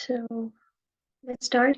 So let's start.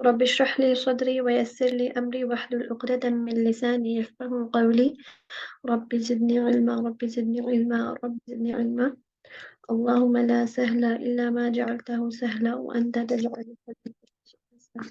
رب اشرح لي صدري ويسر لي أمري واحلل عقدة من لساني يفقهوا قولي. رب زدني علما رب زدني علما رب زدني علما. اللهم لا سهل إلا ما جعلته سهلا وأنت تجعل الحزن سهلا.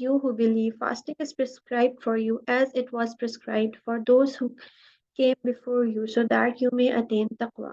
you who believe, fasting is prescribed for you as it was prescribed for those who came before you so that you may attain taqwa.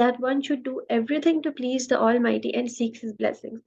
that one should do everything to please the Almighty and seeks His blessings.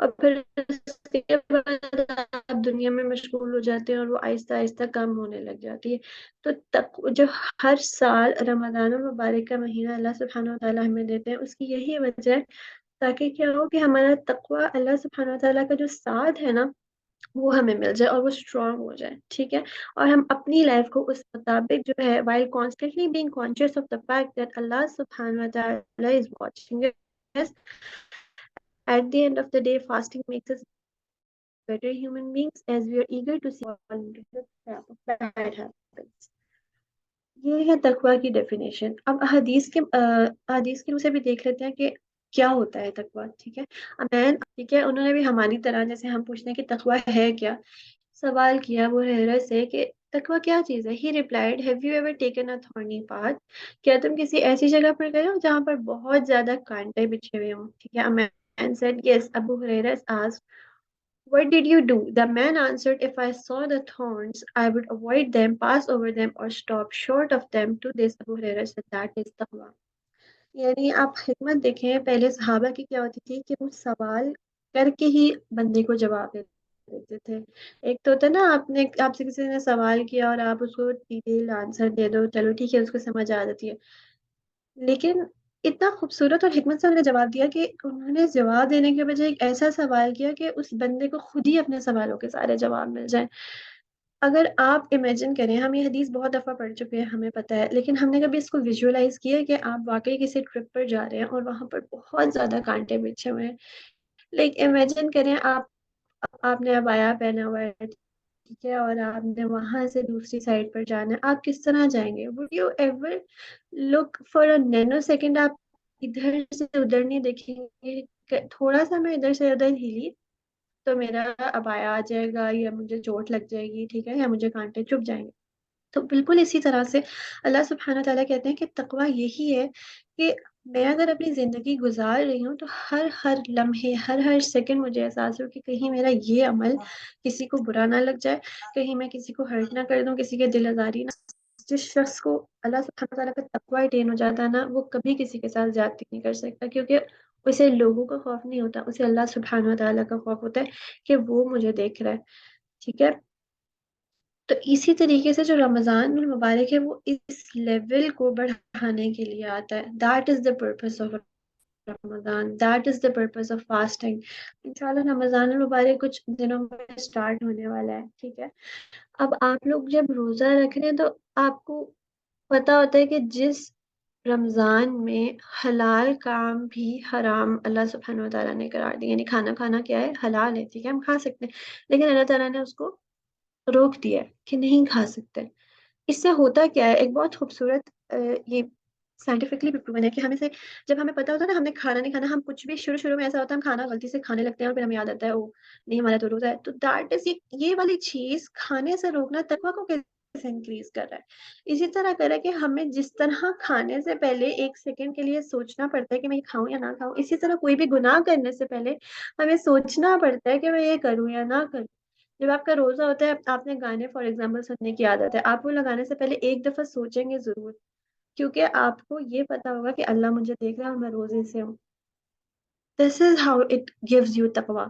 اور پھر اس کے بعد آپ دنیا میں مشغول ہو جاتے ہیں اور وہ آہستہ آہستہ کم ہونے لگ جاتی ہے. تو جو ہر سال رمضان المبارک کا مہینہ اللہ سبحانہ و تعالیٰ ہمیں دیتے ہیں، اس کی یہی وجہ ہے تاکہ کیا ہو کہ ہمارا تقوی اللہ سبحانہ و تعالیٰ کا جو ساتھ ہے نا وہ ہمیں مل جائے اور وہ اسٹرانگ ہو جائے. ٹھیک ہے، اور ہم اپنی لائف کو اس مطابق جو ہے while constantly being conscious of the fact that Allah subhanahu wa ta'ala is watching us. At the end of the day, fasting makes us better human beings as we are eager to see fall into the trap of bad habits. یہ ہے تقوی کی definition. اب حدیث کے سے بھی دیکھ لیتے ہیں کہ کیا ہوتا ہے تقوی. ٹھیک ہے، امین. ٹھیک ہے، انہوں نے بھی ہماری طرح جیسے ہم پوچھتے ہیں کہ تقوی ہے کیا، سوال کیا ابو ہریرہ سے کہ تقوی کیا چیز ہے. He replied have you ever taken a thorny path, کیا تم کسی ایسی جگہ پر گئے ہو جہاں پر بہت زیادہ کانٹے بچھے ہوئے ہوں. ٹھیک ہے، امین said yes. Abu Hurairah asked what did you do? The man answered, if I saw the thorns, I would avoid them, pass over them, or stop short of them. To this, Abu Hurairah said, that is taqwa. یعنی آپ حکمت دیکھیں پہلے صحابہ کی کیا ہوتی تھی کہ وہ سوال کر کے ہی بندے کو جواب دیتے تھے. ایک تو ہوتا ہے نا آپ سے کسی نے سوال کیا اور آپ اس کو ڈیٹیل آنسر دے دو، چلو ٹھیک ہے اس کو سمجھ آ جاتی ہے. لیکن اتنا خوبصورت اور حکمت سے انہوں نے جواب دیا کہ انہوں نے جواب دینے کے بجائے ایک ایسا سوال کیا کہ اس بندے کو خود ہی اپنے سوالوں کے سارے جواب مل جائیں. اگر آپ امیجن کریں، ہم یہ حدیث بہت دفعہ پڑھ چکے ہیں، ہمیں پتہ ہے، لیکن ہم نے کبھی اس کو ویژولائز کیا ہے کہ آپ واقعی کسی ٹرپ پر جا رہے ہیں اور وہاں پر بہت زیادہ کانٹے بچھے ہوئے ہیں. لیکن امیجن کریں آپ نے ابایا پہنا ہوا ہے، ٹھیک ہے، اور آپ نے وہاں سے دوسری سائڈ پر جانا ہے، آپ کس طرح جائیں گے؟ Would you ever look for a nanosecond? آپ ادھر سے ادھر نہیں دیکھیں گے کہ تھوڑا سا میں ادھر سے ادھر ہلی تو میرا ابایا آ جائے گا یا مجھے چوٹ لگ جائے گی، ٹھیک ہے، یا مجھے کانٹے چبھ جائیں گے. تو بالکل اسی طرح سے اللہ سبحانہ تعالیٰ کہتے ہیں کہ تقوی یہی ہے کہ میں اگر اپنی زندگی گزار رہی ہوں تو ہر لمحے ہر سیکنڈ مجھے احساس ہو کہ کہیں میرا یہ عمل کسی کو برا نہ لگ جائے، کہیں میں کسی کو ہرٹ نہ کر دوں، کسی کے دل آزاری نہ. جس شخص کو اللہ سبحانہ تعالیٰ کا تقوی اٹین ہو جاتا ہے نا، وہ کبھی کسی کے ساتھ زیادتی نہیں کر سکتا، کیونکہ اسے لوگوں کا خوف نہیں ہوتا، اسے اللہ سبحانہ تعالیٰ کا خوف ہوتا ہے کہ وہ مجھے دیکھ رہا ہے. ٹھیک ہے، تو اسی طریقے سے جو رمضان المبارک ہے وہ اس لیول کو بڑھانے کے لیے آتا ہے. That is the purpose of Ramzan, that is the purpose of fasting. انشاءاللہ رمضان المبارک کچھ دنوں میں اسٹارٹ ہونے والا ہے. ٹھیک ہے، اب آپ لوگ جب روزہ رکھ رہے ہیں تو آپ کو پتا ہوتا ہے کہ جس رمضان میں حلال کام بھی حرام اللہ سبحانہ و تعالیٰ نے قرار دی، یعنی کھانا کیا ہے؟ حلال ہے. ٹھیک ہے، ہم کھا سکتے ہیں، لیکن اللہ تعالیٰ نے اس کو روک دیا ہے کہ نہیں کھا سکتے. اس سے ہوتا کیا ہے؟ ایک بہت خوبصورت یہ سائنٹیفکلی بھی پروون ہے کہ ہمیں سے جب ہمیں پتا ہوتا ہے نا ہم نے کھانا نہیں کھانا، ہم کچھ بھی شروع میں ایسا ہوتا ہے ہم کھانا غلطی سے کھانے لگتے ہیں اور پھر ہمیں یاد آتا ہے او نہیں ہمارا تو روزہ ہے. تو دیٹ از یہ والی چیز کھانے سے روکنا تقویٰ کو کیسے انکریز کر رہا ہے. اسی طرح کر رہا ہے کہ ہمیں جس طرح کھانے سے پہلے ایک سیکنڈ کے لیے سوچنا پڑتا ہے کہ میں یہ کھاؤں یا نہ کھاؤں، اسی طرح کوئی بھی گناہ کرنے سے پہلے ہمیں سوچنا پڑتا ہے کہ میں یہ کروں یا نہ کروں. جب آپ کا روزہ ہوتا ہے، آپ نے گانے فار ایگزامپل سننے کی عادت ہے، آپ وہ لگانے سے پہلے ایک دفعہ سوچیں گے ضرور، کیونکہ آپ کو یہ پتا ہوگا کہ اللہ مجھے دیکھ رہا ہے اور میں روزے سے ہوں. This is how it gives you تقویٰ.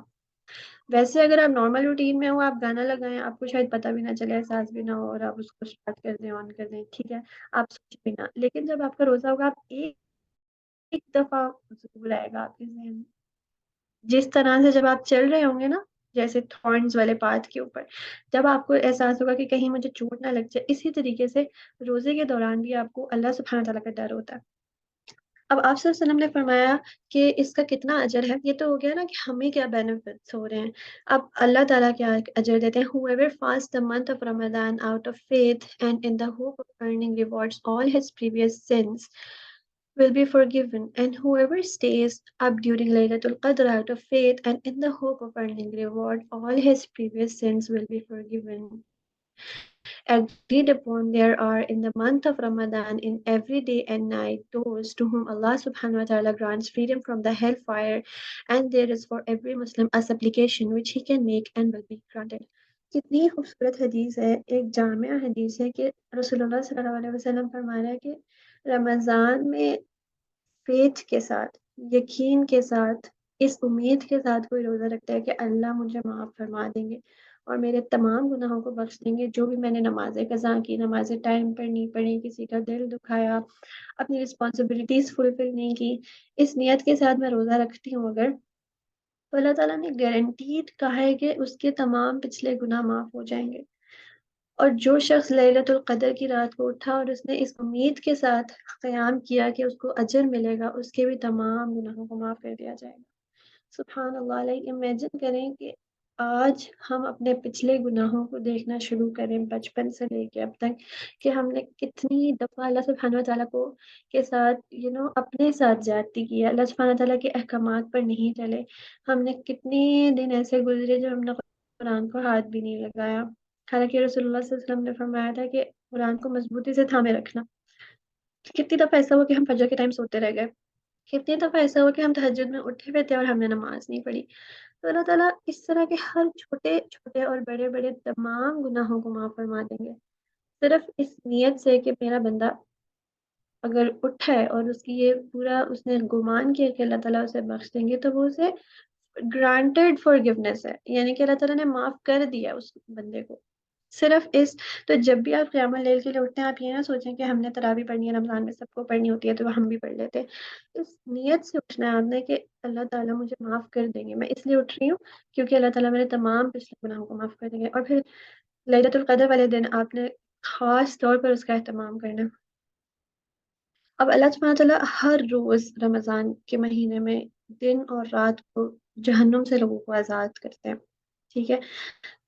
ویسے اگر آپ نارمل روٹین میں ہو، آپ گانا لگائیں، آپ کو شاید پتہ بھی نہ چلے، احساس بھی نہ ہو، اور آپ اس کو اسٹارٹ کر دیں، آن کر دیں، ٹھیک ہے، آپ سوچ بھی نہ. لیکن جب آپ کا روزہ ہوگا، آپ ایک دفعہ ضرور آئے گا آپ کے ذہن میں. جس طرح سے جب آپ چل رہے ہوں گے نا، جیسے تھورنز والے پاتھ کے اوپر، جب آپ کو احساس ہوگا کہ کہیں مجھے چوٹ نہ لگ جائے، اسی طریقے سے روزے کے دوران بھی آپ کو اللہ سبحانہ تعالیٰ کا ڈر ہوتا ہے. اب آپ صلی اللہ علیہ وسلم نے فرمایا کہ اس کا کتنا اجر ہے. یہ تو ہو گیا نا کہ ہمیں کیا بینیفٹس ہو رہے ہیں. اب اللہ تعالیٰ کیا اجر دیتے ہیں. whoever fasts the month of Ramadan out of faith and in the hope of earning rewards, all his previous sins will be forgiven, and whoever stays up during Laylatul Qadr out of faith and in the hope of earning reward, all his previous sins will be forgiven. Agreed upon there are in the month of Ramadan in every day and night those to whom Allah subhanahu wa ta'ala grants freedom from the hellfire, and there is for every Muslim a supplication which he can make and will be granted. کتنی خوبصورت حدیث ہے، ایک جامع حدیث ہے کہ رسول اللہ صلی اللہ علیہ وسلم فرما رہا ہے کہ رمضان میں فیتھ کے ساتھ، یقین کے ساتھ اس امید کے ساتھ کوئی روزہ رکھتا ہے کہ اللہ مجھے معاف فرما دیں گے اور میرے تمام گناہوں کو بخش دیں گے، جو بھی میں نے نمازیں قضا کی، نمازیں ٹائم پر نہیں پڑھی، کسی کا دل دکھایا، اپنی رسپانسبلٹیز فلفل نہیں کی، اس نیت کے ساتھ میں روزہ رکھتی ہوں اگر، تو اللہ تعالیٰ نے گارنٹیڈ کہا ہے کہ اس کے تمام پچھلے گناہ معاف ہو جائیں گے۔ اور جو شخص لیلۃ القدر کی رات کو اٹھا اور اس نے اس امید کے ساتھ قیام کیا کہ اس کو اجر ملے گا، اس کے بھی تمام گناہوں کو معاف کر دیا جائے گا۔ سبحان اللہ علیہ، امیجن کریں کہ آج ہم اپنے پچھلے گناہوں کو دیکھنا شروع کریں، بچپن سے لے کے اب تک، کہ ہم نے کتنی دفعہ اللہ سبحانہ وتعالیٰ کو کے ساتھ اپنے ساتھ زیادتی کی ہے، اللہ سبحانہ وتعالیٰ کے احکامات پر نہیں چلے، ہم نے کتنے دن ایسے گزرے جو ہم نے قرآن کو ہاتھ بھی نہیں لگایا، حالانکہ رسول اللہ صلی اللہ علیہ وسلم نے فرمایا تھا کہ قرآن کو مضبوطی سے تھامے رکھنا۔ کتنی دفعہ ایسا ہوا کہ ہم فجر کے ٹائم سوتے رہ گئے، کتنی دفعہ ایسا ہوا کہ ہم تہجد میں اٹھے ہوئے تھے اور ہم نے نماز نہیں پڑھی۔ تو اللہ تعالیٰ اس طرح کے ہر چھوٹے چھوٹے اور بڑے بڑے تمام گناہوں کو معاف فرما دیں گے، صرف اس نیت سے کہ میرا بندہ اگر اٹھا ہے اور اس کی یہ پورا اس نے گمان کیا کہ اللہ تعالیٰ اسے بخش دیں گے، تو وہ اسے گرانٹیڈ فارگیونیس ہے، یعنی کہ اللہ تعالیٰ نے معاف کر دیا اس بندے کو، صرف اس۔ تو جب بھی آپ قیام اللیل کے لیے اٹھتے ہیں، آپ یہ نہ سوچیں کہ ہم نے تراویح پڑھنی ہے، رمضان میں سب کو پڑھنی ہوتی ہے تو ہم بھی پڑھ لیتے ہیں۔ اس نیت سے اٹھنا ہے آپ نے کہ اللہ تعالیٰ مجھے معاف کر دیں گے، میں اس لیے اٹھ رہی ہوں کیونکہ اللہ تعالیٰ میرے تمام پچھلے گناہوں کو معاف کر دیں گے۔ اور پھر للیلۃ القدر والے دن آپ نے خاص طور پر اس کا اہتمام کرنا ہے۔ اب اللہ سبحانہ تعالیٰ ہر روز رمضان کے مہینے میں دن اور رات کو جہنم سے لوگوں کو آزاد کرتے ہیں، ٹھیک ہے؟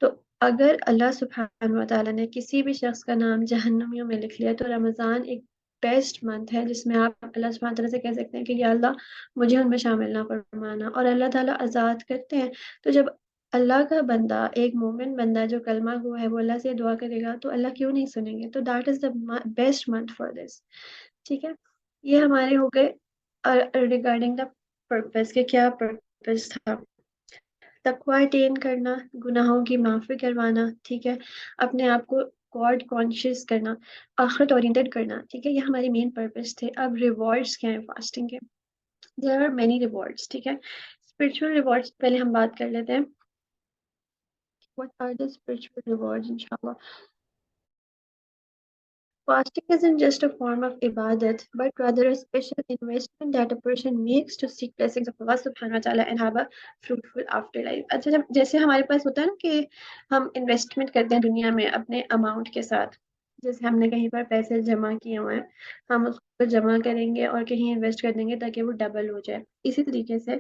تو اگر اللہ سبحانہ و تعالیٰ نے کسی بھی شخص کا نام جہنمیوں میں لکھ لیا، تو رمضان ایک بیسٹ منتھ ہے جس میں آپ اللہ سبحانہ تعالیٰ سے کہہ سکتے ہیں کہ یا اللہ مجھے ان میں شامل نہ فرمانا، اور اللہ تعالیٰ آزاد کرتے ہیں۔ تو جب اللہ کا بندہ، ایک مومن بندہ جو کلمہ گو ہے، وہ اللہ سے دعا کرے گا تو اللہ کیوں نہیں سنیں گے؟ تو that is the best month for this, ٹھیک ہے؟ یہ ہمارے ہو گئے ریگارڈنگ دا پرپز، کہ کیا پرپز تھا۔ تقوی اٹین کرنا، گناہوں کی معافی کروانا، ٹھیک ہے، اپنے آپ کو گاڈ کانشیس کرنا، آخرت اورینٹڈ کرنا، ٹھیک ہے، یہ ہماری مین پرپز تھے۔ اب ریوارڈس کیا ہیں فاسٹنگ کے؟ دیر آر مینی ریوارڈس، ٹھیک ہے۔ اسپرچل ریوارڈس پہلے ہم بات کر لیتے ہیں، what are the spiritual rewards انشاءاللہ۔ Fasting isn't just a form of ibadat, but rather a special investment that a person makes to seek blessings of Allah subhanahu wa ta'ala and have a fruitful afterlife. اچھا، جب جیسے ہمارے پاس ہوتا ہے نا کہ ہم انویسٹمنٹ کرتے ہیں دنیا میں اپنے اماؤنٹ کے ساتھ، جیسے ہم نے کہیں پر پیسے جمع کیے ہوئے ہیں، ہم اس کو جمع کریں گے اور کہیں انویسٹ کر دیں گے تاکہ وہ ڈبل ہو جائے، اسی طریقے سے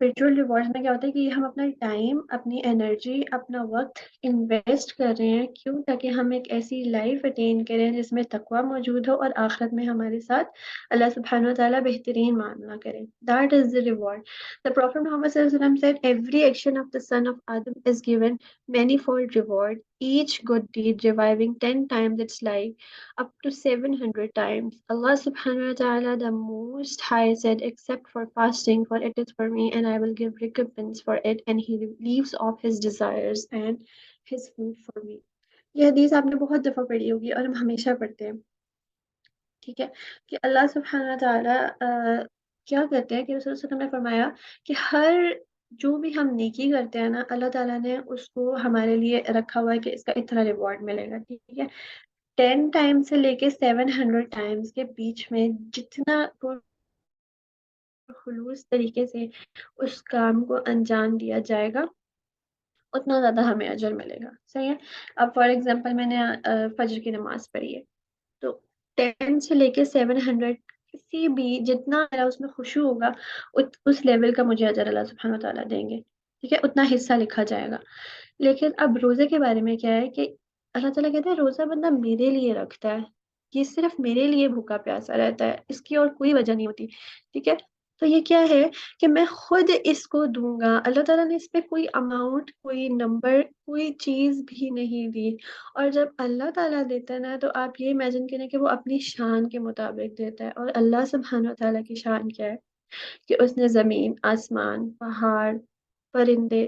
اسپرچل ریوارڈ میں کیا ہوتا ہے کہ ہم اپنا ٹائم، اپنی انرجی، اپنا وقت انویسٹ کر رہے ہیں، کیوں؟ تاکہ ہم ایک ایسی لائف اٹین کریں جس میں تقوی موجود ہو اور آخرت میں ہمارے ساتھ اللہ سبحانہ و تعالیٰ بہترین معاملہ کرے۔ That is the reward. The Prophet Muhammad صلی اللہ علیہ وسلم said, every action of the son of Adam is given manifold reward, each good deed reviving 10 times its life, up to 700 times. Allah subhanahu wa ta'ala, the most high, said, except for fasting, for it is for me and I will give recompense for it, and he leaves off his desires and his food for me. یہ حدیث آپ نے بہت دفعہ پڑھی ہوگی اور ہم ہمیشہ پڑھتے ہیں، ٹھیک ہے، کہ اللہ سبحانہ تعالیٰ کیا کرتے ہیں کہ رسول صلی اللہ علیہ وسلم نے فرمایا کہ ہر جو بھی ہم نیکی کرتے ہیں نا، اللہ تعالیٰ نے اس کو ہمارے لیے رکھا ہوا ہے کہ اس کا اتنا ریوارڈ ملے گا، ٹھیک ہے۔ 10 ٹائم سے لے کے 700 ٹائمز کے بیچ میں جتنا خلوص طریقے سے اس کام کو انجام دیا جائے گا، اتنا زیادہ ہمیں اجر ملے گا، صحیح ہے۔ اب فار ایگزامپل میں نے فجر کی نماز پڑھی ہے، تو 10 سے لے کے 700 کسی بھی جتنا میرا اس میں خشوع ہوگا، اس لیول کا مجھے اجر اللہ سبحانہ و تعالیٰ دیں گے، ٹھیک ہے، اتنا حصہ لکھا جائے گا۔ لیکن اب روزے کے بارے میں کیا ہے کہ اللہ تعالیٰ کہتے ہیں روزہ بندہ میرے لیے رکھتا ہے، یہ صرف میرے لیے بھوکا پیاسا رہتا ہے، اس کی اور کوئی وجہ نہیں ہوتی، ٹھیک ہے۔ تو یہ کیا ہے کہ میں خود اس کو دوں گا، اللہ تعالیٰ نے اس پہ کوئی اماؤنٹ، کوئی نمبر، کوئی چیز بھی نہیں دی۔ اور جب اللہ تعالیٰ دیتا ہے نا، تو آپ یہ امیجن کریں کہ وہ اپنی شان کے مطابق دیتا ہے، اور اللہ سبحانہ و تعالیٰ کی شان کیا ہے کہ اس نے زمین، آسمان، پہاڑ، پرندے،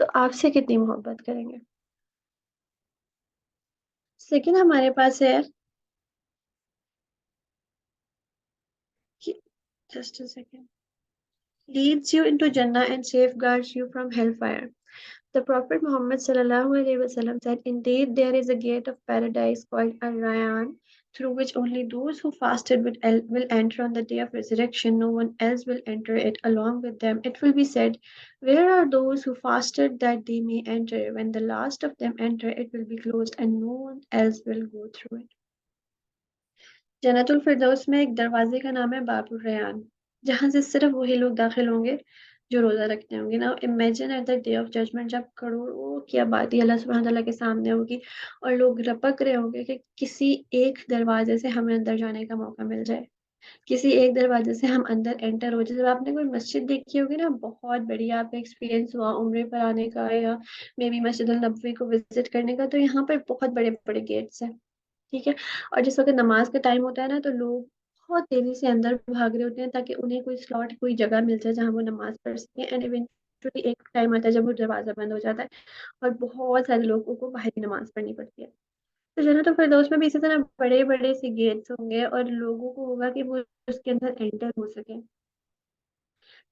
تو آپ سے کتنی محبت کریں گے. لیکن ہمارے پاس ہے کہ just second leads you into Jannah and safeguards you from hellfire. The Prophet Muhammad sallallahu alaihi wasallam said, "Indeed, there is a gate of paradise called Ar-Rayyan, through which only those who fasted will enter on the day of resurrection. No one else will enter it along with them. It will be said, 'Where are those who fasted that they may enter?' When the last of them enter, it will be closed, and no one else will go through it." جنت الفردوس میں ایک دروازے کا نام ہے باب الریان، جہاں سے صرف وہی لوگ داخل ہوں گے جو روزہ رکھتے ہوں گے. نا imagine at the day of judgment, جب کروڑوں کی آبادی اللہ سبحانہ تعالیٰ کے سامنے ہوگی اور لوگ رپک رہے ہوں گے کہ کسی ایک دروازے سے ہمیں اندر جانے کا موقع مل جائے، کسی ایک دروازے سے ہم اندر انٹر ہو جائے. جب آپ نے کوئی مسجد دیکھی ہوگی نا بہت بڑی، آپ کا ایکسپیرینس ہوا عمرے پر آنے کا یا مے بی مسجد النبوی کو وزٹ کرنے کا، تو یہاں پر بہت بڑے بڑے گیٹس ہیں، ٹھیک ہے. اور جس وقت نماز کا ٹائم ہوتا ہے نا، تو لوگ بہت تیزی سے اندر بھاگ رہے ہوتے ہیں تاکہ انہیں کوئی سلاٹ، کوئی جگہ مل جائے جہاں وہ نماز پڑھ سکیں. اینڈ ایونچولی ایک ٹائم آتا ہے جب وہ دروازہ بند ہو جاتا ہے اور بہت سارے لوگوں کو باہر ہی نماز پڑھنی پڑتی ہے. تو جنت الفردوس میں بھی اسی طرح بڑے بڑے سے گیٹس ہوں گے اور لوگوں کو ہوگا کہ وہ اس کے اندر انٹر ہو سکے.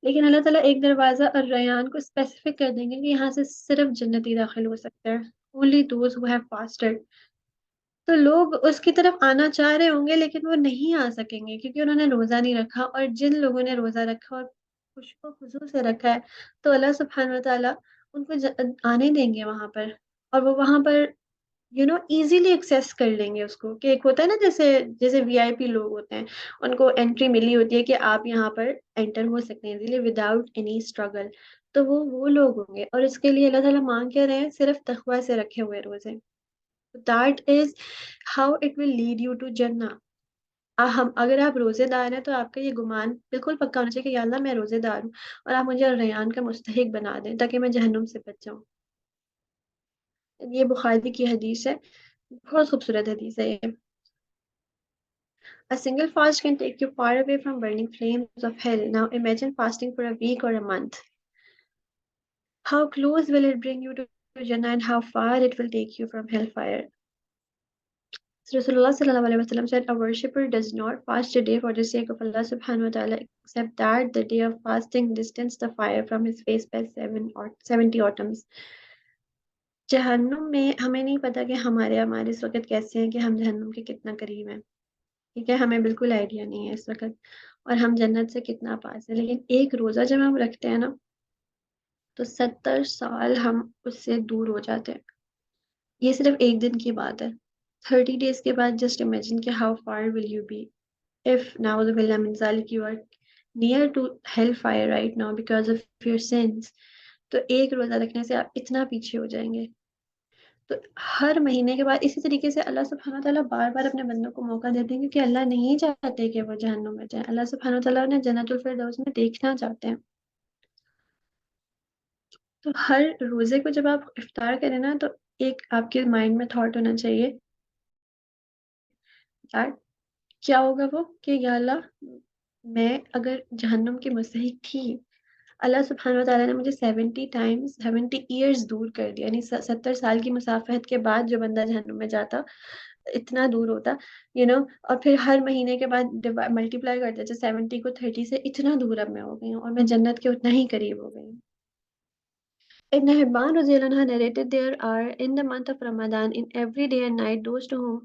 لیکن اللہ تعالیٰ ایک دروازہ اور ریان کو اسپیسیفک کر دیں گے کہ یہاں سے صرف جنتی داخل ہو سکتا ہے. only those who have fasted. تو لوگ اس کی طرف آنا چاہ رہے ہوں گے لیکن وہ نہیں آ سکیں گے کیونکہ انہوں نے روزہ نہیں رکھا. اور جن لوگوں نے روزہ رکھا اور خوش و خضوع سے رکھا ہے تو اللہ سبحانہ وتعالیٰ ان کو آنے دیں گے وہاں پر، اور وہ وہاں پر ایزیلی ایکسیس کر لیں گے اس کو. کہ ایک ہوتا ہے نا جیسے جیسے وی آئی پی لوگ ہوتے ہیں، ان کو انٹری ملی ہوتی ہے کہ آپ یہاں پر انٹر ہو سکتے ہیں ایزیلی وداؤٹ اینی اسٹرگل. تو وہ لوگ ہوں گے، اور اس کے لیے اللہ تعالیٰ مانگ کے رہے ہیں صرف تقوی سے رکھے ہوئے روزے. That is how it will lead you to Jannah. اگر آپ روزے دار ہیں تو آپ کا یہ گمان بالکل پکا ہونا چاہیے کہ یا اللہ میں روزے دار ہوں اور آپ مجھے ریان کا مستحق بنا دیں تاکہ میں جہنم سے بچ جاؤں. یہ بخاری کی حدیث ہے، بہت خوبصورت حدیث ہے یہ. A single fast can take you far away from burning flames of hell. Now imagine fasting for a week or a month. How close will it bring you to Jannah and how far it will take you from hellfire. Rasulullah sallallahu alaihi wasallam said, "A worshipper does not fast a day for the sake of Allah subhanahu wa ta'ala, except that the day of fasting distanced the fire from his face by 70 autumns." جہنم میں ہمیں نہیں پتا کہ ہمارے اس وقت کیسے ہیں، کہ ہم جہنم کے کتنا قریب ہیں، ٹھیک ہے. ہمیں بالکل آئیڈیا نہیں ہے اس وقت، اور ہم جنت سے کتنا پاس ہیں. لیکن ایک روزہ جب ہم رکھتے ہیں نا تو 70 سال ہم اس سے دور ہو جاتے ہیں. یہ صرف ایک دن کی بات ہے. 30 days کے بعد جسٹ امیجن کہ how far will you be if نعوذ باللہ من ذالک you are near to hellfire right now because of your sins. تو ایک روزہ رکھنے سے آپ اتنا پیچھے ہو جائیں گے. تو ہر مہینے کے بعد اسی طریقے سے اللہ سبحانہ تعالیٰ بار بار اپنے بندوں کو موقع دیتے ہیں کیونکہ اللہ نہیں چاہتے کہ وہ جہنم میں جائیں. اللہ سبحانہ تعالیٰ نے جنت الفردوس میں دیکھنا چاہتے ہیں. تو ہر روزے کو جب آپ افطار کریں نا تو ایک آپ کے مائنڈ میں تھاٹ ہونا چاہیے یار کیا ہوگا وہ کہ یا اللہ میں اگر جہنم کے مستحق تھی، اللہ سبحانہ وتعالیٰ نے مجھے 70 times 70 years دور کر دیا. یعنی 70 سال کی مسافت کے بعد جو بندہ جہنم میں جاتا اتنا دور ہوتا اور پھر ہر مہینے کے بعد ملٹیپلائی کرتے 70 کو 30 سے اتنا دور اب میں ہو گئی ہوں اور میں جنت کے اتنا ہی قریب ہو گئی ہوں. Ibn Hibban رضی اللہ عنہ narrated there are in the month of Ramadan in every day and night those to whom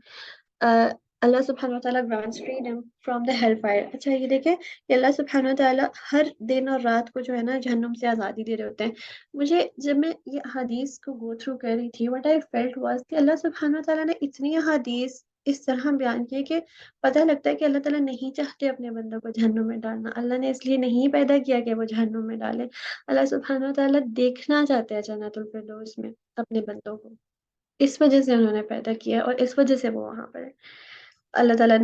اللہ سبحانہ وتعالیٰ grants freedom from the hellfire. اچھا یہ دیکھیں کہ اللہ سبحانہ وتعالیٰ ہر دن اور رات کو جو ہے نا جہنم سے آزادی دے رہے ہوتے ہیں. مجھے جب میں یہ حدیث کو گو تھرو کر رہی تھی what I felt was کہ اللہ سبحانہ وتعالیٰ نے اتنی حدیث اس طرح بیان کی کہ پتہ لگتا ہے کہ اللہ تعالیٰ نہیں چاہتے اپنے بندوں کو جہنم میں ڈالنا. اللہ نے اس لیے نہیں پیدا کیا کہ وہ جہنم میں ڈالے. اللہ سبحانہ وتعالیٰ دیکھنا چاہتے ہیں جنت الفردوس میں اپنے بندوں کو، اس وجہ سے انہوں نے پیدا کیا اور اس وجہ سے وہ وہاں پر ہے. اللہ تعالیٰ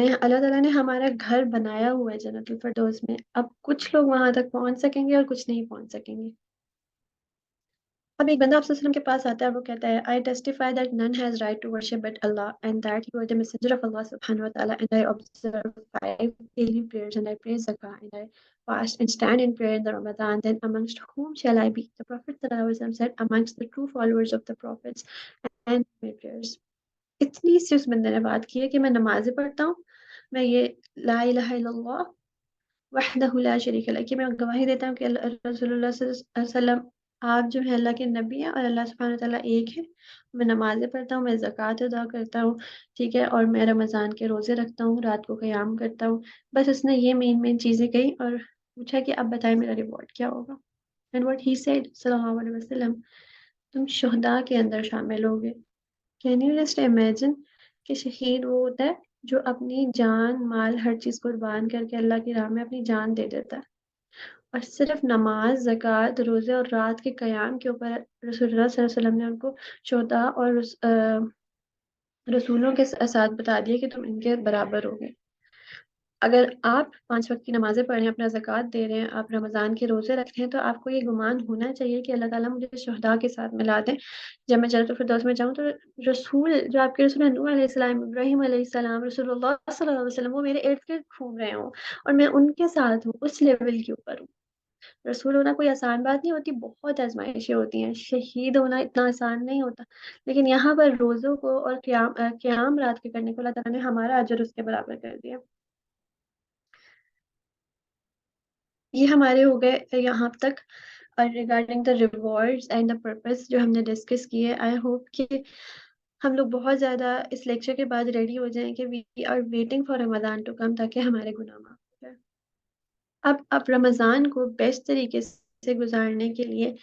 نے ہمارا گھر بنایا ہوا ہے جنت الفردوس میں. اب کچھ لوگ وہاں تک پہنچ سکیں گے اور کچھ نہیں پہنچ سکیں گے. اب ایک بندہ آپ صلی اللہ علیہ وسلم کے پاس آتا ہے، وہ کہتا ہے I testify that none has right to worship but Allah and that you are the messenger of Allah subhanahu wa ta'ala and I observe 5 daily prayers and I pray zakah and I fast and stand in prayer in the Ramadan, then amongst whom shall I be? The Prophet sallallahu alaihi wasallam said, amongst the true followers of the prophets and my prayers. اتنی سی اس بندے نے بات کی ہے کہ میں نمازیں پڑھتا ہوں، میں یہ لا الہ الا اللہ وحدہ لا شریک لہ کہ میں گواہی دیتا ہوں کہ رسول اللہ صلی اللہ علیہ وسلم آپ جو ہیں اللہ کے نبی ہیں اور اللہ سبحانہ وتعالیٰ ایک ہے. میں نمازیں پڑھتا ہوں، میں زکوٰۃ ادا کرتا ہوں، ٹھیک ہے، اور میں رمضان کے روزے رکھتا ہوں، رات کو قیام کرتا ہوں. بس اس نے یہ مین چیزیں کہی اور پوچھا کہ اب بتائیں میرا ریوارڈ کیا ہوگا. اینڈ واٹ ہی سیڈ صلی اللہ علیہ وسلم، تم شہداء کے اندر شامل ہوگے. کین یو جسٹ امیجن کہ شہید وہ ہوتا ہے جو اپنی جان مال ہر چیز قربان کر کے اللہ کی راہ میں اپنی جان دے دیتا ہے، اور صرف نماز زکوٰۃ روزے اور رات کے قیام کے اوپر رسول اللہ صلی اللہ علیہ وسلم نے ان کو شہداء اور رسولوں کے ساتھ بتا دیا کہ تم ان کے برابر ہوگے. اگر آپ 5 وقت کی نمازیں پڑھ رہے ہیں، اپنا زکوٰۃ دے رہے ہیں، آپ رمضان کے روزے رکھ رہے ہیں، تو آپ کو یہ گمان ہونا چاہیے کہ اللہ تعالیٰ مجھے شہداء کے ساتھ ملا دیں. جب میں جنت الفردوس میں جاؤں تو رسول جو آپ کے رسول ہیں، نوح علیہ السلام، ابراہیم علیہ السلام، رسول اللہ صلی اللہ علیہ وسلم، وہ میرے ارد گرد گھوم رہے ہوں اور میں ان کے ساتھ ہوں، اس لیول کے اوپر ہوں. رسول ہونا کوئی آسان بات نہیں ہوتی، بہت آزمائشیں ہوتی ہیں. شہید ہونا اتنا آسان نہیں ہوتا، لیکن یہاں پر روزوں کو اور قیام رات کے کرنے کو اللہ تعالیٰ نے ہمارا اجر اس کے برابر کر دیا. یہ ہمارے ہو گئے یہاں تک regarding the rewards and the purpose جو ہم نے ڈسکس کی ہے. آئی ہوپ کہ ہم لوگ بہت زیادہ اس لیکچر کے بعد ریڈی ہو جائیں کہ we are waiting for Ramzan to come, تاکہ ہمارے گناہ معاف ہو جائے. اب رمضان کو بیسٹ طریقے سے گزارنے کے لیے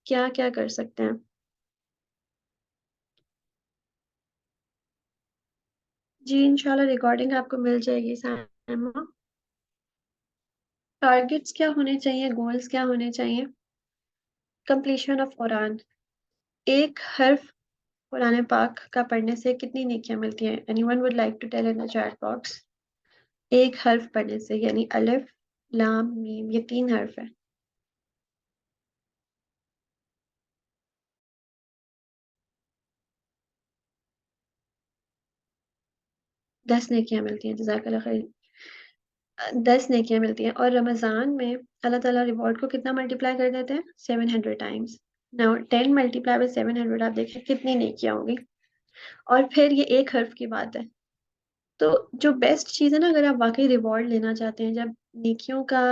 کیا کیا کر سکتے ہیں؟ جی انشاءاللہ ریکارڈنگ آپ کو مل جائے گی سائمہ. ٹارگٹس کیا ہونے چاہیے، گولز کیا ہونے چاہیے؟ کمپلیشن آف قرآن. ایک حرف قرآن پاک کا پڑھنے سے کتنی نیکیاں ملتی ہیں؟ Anyone would like to tell in chat box. ایک حرف پڑھنے سے، یعنی الف لام میم، یہ 3 حرف ہیں. 10 نیکیاں ملتی ہیں. جزاک اللہ خیر. 10 نیکیاں ملتی ہیں، اور رمضان میں اللہ تعالیٰ ریوارڈ کو کتنا ملٹیپلائی کر دیتے ہیں؟ 700 ٹائمس. ناؤ 10 ملٹیپلائی بائی 700، آپ دیکھیں کتنی نیکیاں ہوں گی. اور پھر یہ ایک حرف کی بات ہے. تو جو بیسٹ چیز ہے نا، اگر آپ واقعی ریوارڈ لینا چاہتے ہیں، جب نیکیوں کا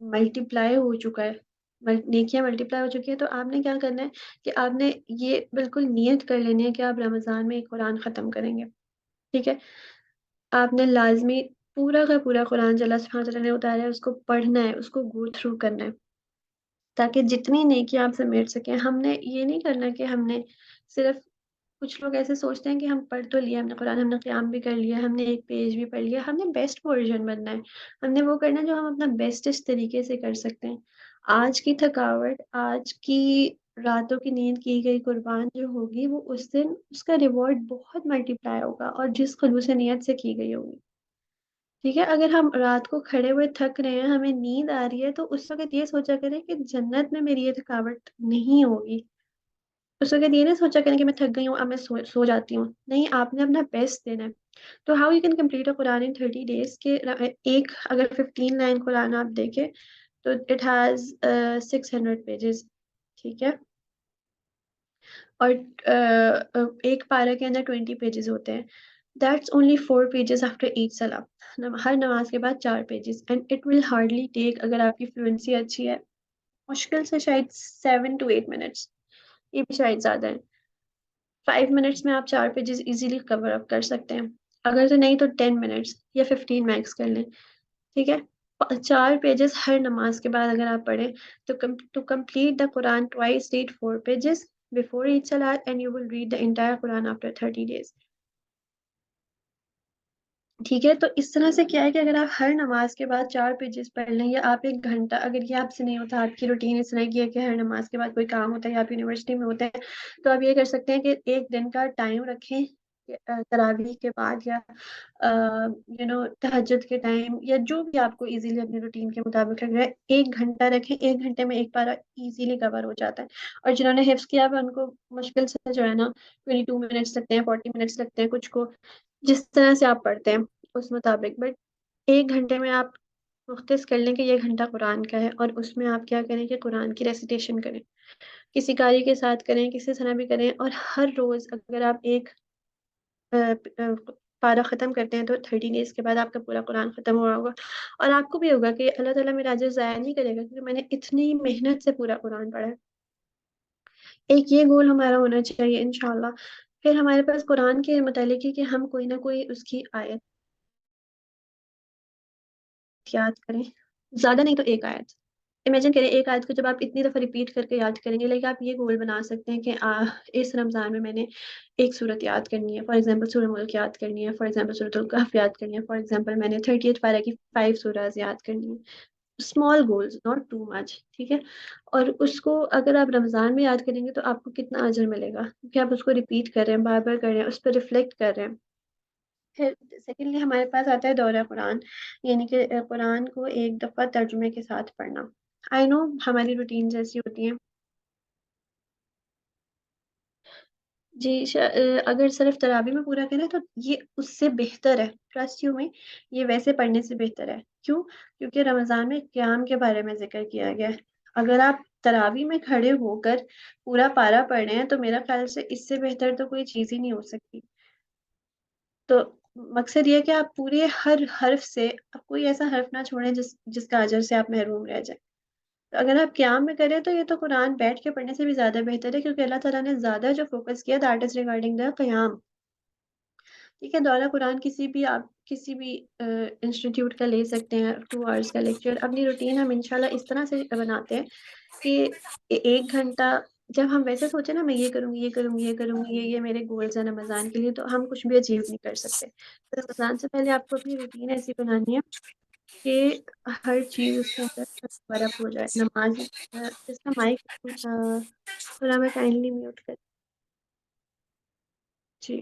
ملٹیپلائی ہو چکا ہے، نیکیاں ملٹیپلائی ہو چکی ہے، تو آپ نے کیا کرنا ہے کہ آپ نے یہ بالکل نیت کر لینی ہے کہ آپ رمضان میں ایک قرآن ختم کریں گے. ٹھیک ہے، آپ نے لازمی پورا کا پورا قرآن جو اللہ سبحانہ وتعالیٰ نے اتارا ہے اس کو پڑھنا ہے، اس کو گو تھرو کرنا ہے، تاکہ جتنی نیکی آپ سے مٹ سکیں. ہم نے یہ نہیں کرنا کہ ہم نے صرف، کچھ لوگ ایسے سوچتے ہیں کہ ہم پڑھ تو لیا ہم نے قرآن، ہم نے قیام بھی کر لیا، ہم نے ایک پیج بھی پڑھ لیا. ہم نے بیسٹ ورژن بننا ہے. ہم نے وہ کرنا ہے جو ہم اپنا بیسٹسٹ طریقے سے کر سکتے ہیں. آج کی تھکاوٹ، آج کی راتوں کی نیند کی گئی قربان جو ہوگی، وہ اس دن اس کا ریوارڈ بہت ملٹیپلائی ہوگا، اور جس خلوص نیت سے کی گئی ہوگی. ٹھیک ہے، اگر ہم رات کو کھڑے ہوئے تھک رہے ہیں، ہمیں نیند آ رہی ہے، تو اس وقت یہ سوچا کریں کہ جنت میں میری یہ تھکاوٹ نہیں ہوگی. اس وقت یہ نہیں سوچا کریں کہ میں تھک گئی ہوں اب میں سو جاتی ہوں. نہیں، آپ نے اپنا بیسٹ دینا ہے. تو how you can complete a Quran in 30 days کہ ایک اگر 15 لائن قرآن آپ دیکھیں تو اٹ ہیز 600 pages. ٹھیک ہے، اور ایک پارہ کے اندر 20 pages ہوتے ہیں. That's only 4 pages after each salah. ہر نماز کے بعد 4 pages. And it will hardly take، اگر آپ کی فلوئنسی اچھی ہے، مشکل سے شاید 7 to 8 minutes، یہ بھی شاید زیادہ ہے. 5 منٹس میں آپ 4 pages ایزیلی کور اپ کر سکتے ہیں. اگر تو نہیں تو 10 منٹس یا 15 میکس کر لیں. ٹھیک ہے، 4 pages ہر نماز کے بعد اگر آپ پڑھیں تو to complete the Quran twice read 4 pages before each salat and you will read the entire Quran after 30 days. ٹھیک ہے، تو اس طرح سے کیا ہے کہ اگر آپ ہر نماز کے بعد 4 pages پڑھ لیں، یا آپ 1 گھنٹہ، اگر یہ آپ سے نہیں ہوتا، آپ کی روٹین اس طرح کی ہے کہ ہر نماز کے بعد کوئی کام ہوتا ہے یا آپ یونیورسٹی میں ہوتے ہیں، تو آپ یہ کر سکتے ہیں کہ ایک دن کا ٹائم رکھیں تراویح کے بعد یا تہجد کے ٹائم یا جو بھی آپ کو ایزیلی اپنے روٹین کے مطابق لگ رہا ہے، 1 گھنٹہ رکھیں. 1 گھنٹے میں ایک پارہ ایزیلی کور ہو جاتا ہے. اور جنہوں نے حفظ کیا ہوا ان کو مشکل سے جو ہے نا 22 منٹس لگتے ہیں، 40 منٹس لگتے ہیں، کچھ کو جس طرح سے آپ پڑھتے ہیں اس مطابق. بٹ 1 گھنٹے میں آپ مختص کر لیں کہ یہ گھنٹہ قرآن کا ہے، اور اس میں آپ کیا کریں کہ قرآن کی ریسیٹیشن کریں. کسی قاری کے ساتھ کریں، کسی طرح بھی کریں. اور ہر روز اگر آپ ایک پارہ ختم کرتے ہیں تو 30 ڈیز کے بعد آپ کا پورا قرآن ختم ہوا ہوگا. اور آپ کو بھی ہوگا کہ اللہ تعالیٰ میرا اجر ضائع نہیں کرے گا کیونکہ میں نے اتنی محنت سے پورا قرآن پڑھا ہے. ایک یہ گول ہمارا ہونا چاہیے انشاءاللہ. پھر ہمارے پاس قرآن کے متعلق ہے کہ ہم کوئی نہ کوئی اس کی آیت یاد کریں، زیادہ نہیں تو ایک آیت. امیجن کریں ایک آیت کو جب آپ اتنی دفعہ ریپیٹ کر کے یاد کریں گے، لیکن آپ یہ گول بنا سکتے ہیں کہ اس رمضان میں میں نے ایک صورت یاد کرنی ہے. فار ایگزامپل سورہ ملک یاد کرنی ہے، فار ایگزامپل سورۃ الکہف یاد کرنی ہے، فار ایگزامپل میں نے 38 پارہ کی 5 سورہز یاد کرنی ہے. Small goals, not too much, ٹھیک ہے. اور اس کو اگر آپ رمضان میں یاد کریں گے تو آپ کو کتنا اجر ملے گا کیونکہ آپ اس کو ریپیٹ کر رہے ہیں، بار بار کر رہے ہیں، اس پہ ریفلیکٹ کر رہے ہیں. پھر سیکنڈلی ہمارے پاس آتا ہے دورہ قرآن، یعنی کہ قرآن کو ایک دفعہ ترجمے کے ساتھ پڑھنا. آئی نو ہماری روٹین جیسی ہوتی ہیں. جی اگر صرف تراویح میں پورا کریں تو یہ اس سے بہتر ہے، ٹرسٹ یو میں. یہ ویسے پڑھنے سے بہتر ہے. کیوں؟ کیونکہ رمضان میں قیام کے بارے میں ذکر کیا گیا ہے. اگر آپ تراویح میں کھڑے ہو کر پورا پارا پڑھ رہے ہیں تو میرا خیال سے اس سے بہتر تو کوئی چیز ہی نہیں ہو سکتی. تو مقصد یہ ہے کہ آپ پورے ہر حرف سے آپ کوئی ایسا حرف نہ چھوڑیں جس کا اجر سے آپ محروم رہ جائیں. تو اگر آپ قیام میں کریں تو یہ تو قرآن بیٹھ کے پڑھنے سے بھی زیادہ بہتر ہے کیونکہ اللہ تعالیٰ نے زیادہ جو فوکس کیا دیٹ از ریگارڈنگ دا قیام. ٹھیک ہے. دورہ قرآن کسی بھی انسٹیٹیوٹ کا لے سکتے ہیں، 2 آورس کا لیکچر. اپنی روٹین ہم انشاءاللہ اس طرح سے بناتے ہیں کہ 1 گھنٹہ جب ہم ویسے سوچیں نا میں یہ کروں گی، یہ کروں گی، یہ کروں گی، یہ میرے گولز ہیں رمضان کے لیے، تو ہم کچھ بھی اچیو نہیں کر سکتے. تو رمضان سے پہلے آپ کو اپنی روٹین ایسی بنانی ہے کہ ہر چیز اس کے اندر برپ ہو جائے. نماز اس کا مائک تھوڑا میں کائنڈلی میوٹ کر. جی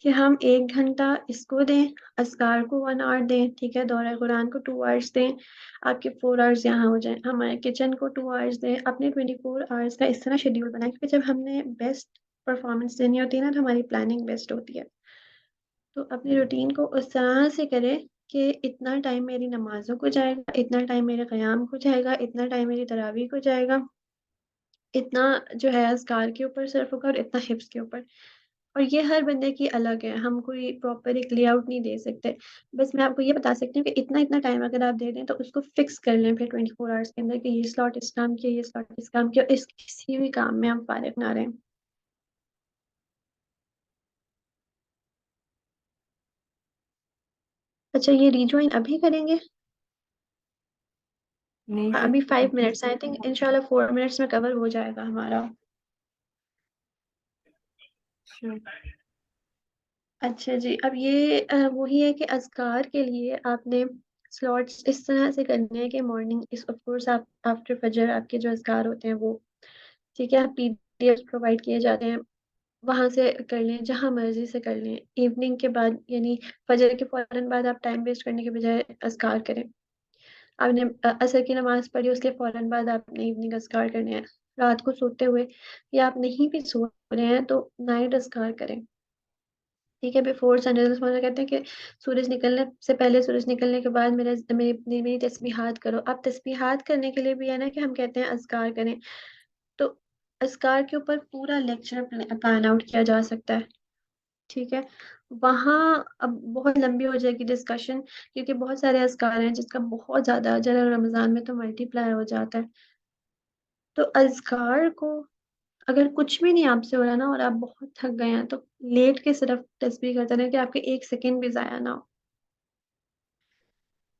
کہ ہم 1 گھنٹہ اس کو دیں، اذکار کو 1 آور دیں، ٹھیک ہے. دورہ قرآن کو 2 آورس دیں، آپ کے 4 آورس یہاں ہو جائیں. ہمارے کچن کو 2 آورس دیں. اپنے 24 آورس کا اس طرح شیڈیول بنائیں کیونکہ جب ہم نے بیسٹ پرفارمنس دینی ہوتی ہے نا تو ہماری پلاننگ بیسٹ ہوتی ہے. تو اپنی روٹین کو اس طرح سے کرے کہ اتنا ٹائم میری نمازوں کو جائے گا، اتنا ٹائم میرے قیام کو جائے گا، اتنا ٹائم میری تراویح کو جائے گا، اتنا جو ہے اذکار کے اوپر صرف ہوگا، اور اتنا حفظ کے اوپر. اور یہ ہر بندے کی الگ ہے، ہم کوئی پراپر ایک لے آؤٹ نہیں دے سکتے. بس میں آپ کو یہ بتا سکتی ہوں کہ اتنا اتنا ٹائم اگر آپ دے دیں تو اس کو فکس کر لیں پھر 24 آورس کے اندر کہ یہ سلاٹ اس کام کیا، یہ سلاٹ اس کام کیا، اس کسی بھی کام میں ہم فارغ نہ رہیں. اچھا یہ ریجوائن ابھی کریں گے؟ نہیں ابھی 5 منٹس، آئی تھنک انشاءاللہ 4 منٹس میں کور ہو جائے گا ہمارا. sure. اچھا جی. اب یہ وہی ہے کہ اذکار کے لیے آپ نے سلاٹس اس طرح سے کرنے ہیں کہ مارننگ اس آف کورس آپ آفٹر فجر آپ کے جو اذکار ہوتے ہیں وہ ٹھیک ہے PDF پرووائڈ کیے جاتے ہیں، وہاں سے کر لیں، جہاں مرضی سے کر لیں. ایوننگ کے بعد یعنی فجر کے فوراً بعد آپ ٹائم ویسٹ کرنے کے بجائے اذکار کریں. آپ نے عصر کی نماز پڑھی، اس کے فوراً بعد آپ نے ایوننگ اذکار کرنے ہیں. رات کو سوتے ہوئے یا آپ نہیں بھی سو رہے ہیں تو نائٹ اذکار کریں. ٹھیک ہے. بفور سن رائز کہتے ہیں کہ سورج نکلنے سے پہلے، سورج نکلنے کے بعد میری تسبیحات کرو. اب تسبیحات کرنے کے لیے بھی ہے نا کہ ہم کہتے ہیں اذکار کریں. تو اذکار کے اوپر پورا لیکچر پلان آؤٹ کیا جا سکتا ہے. ٹھیک ہے. وہاں اب بہت لمبی ہو جائے گی ڈسکشن کیونکہ بہت سارے اذکار ہیں جس کا بہت زیادہ اجر ہے، رمضان میں تو ملٹی پلائی ہو جاتا ہے. تو اذکار کو اگر کچھ بھی نہیں آپ سے ہو رہا نا اور آپ بہت تھک گئے ہیں تو لیٹ کے صرف تسبیح کرتے رہیں کہ آپ کے 1 سیکنڈ بھی ضائع نہ ہو.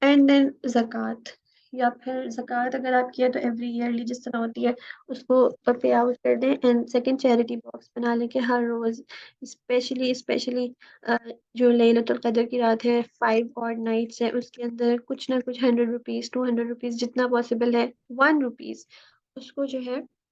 اینڈ دین زکوٰۃ، یا پھر زکوٰۃ اگر آپ کیا تو ایوری ایئرلی جس طرح ہوتی ہے اس کو پے آؤٹ کر دیں. اینڈ سیکنڈ چیریٹی باکس بنا لیں کہ ہر روز اسپیشلی جو لیلۃ القدر کی رات ہے، 5 اور نائٹس ہے، اس کے اندر کچھ نہ کچھ 100 روپیز 200 روپیز جتنا پاسبل ہے 1 روپیز اس کو جو ہے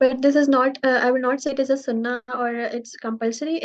But this is not, I will not say it is a sunnah or it's compulsory.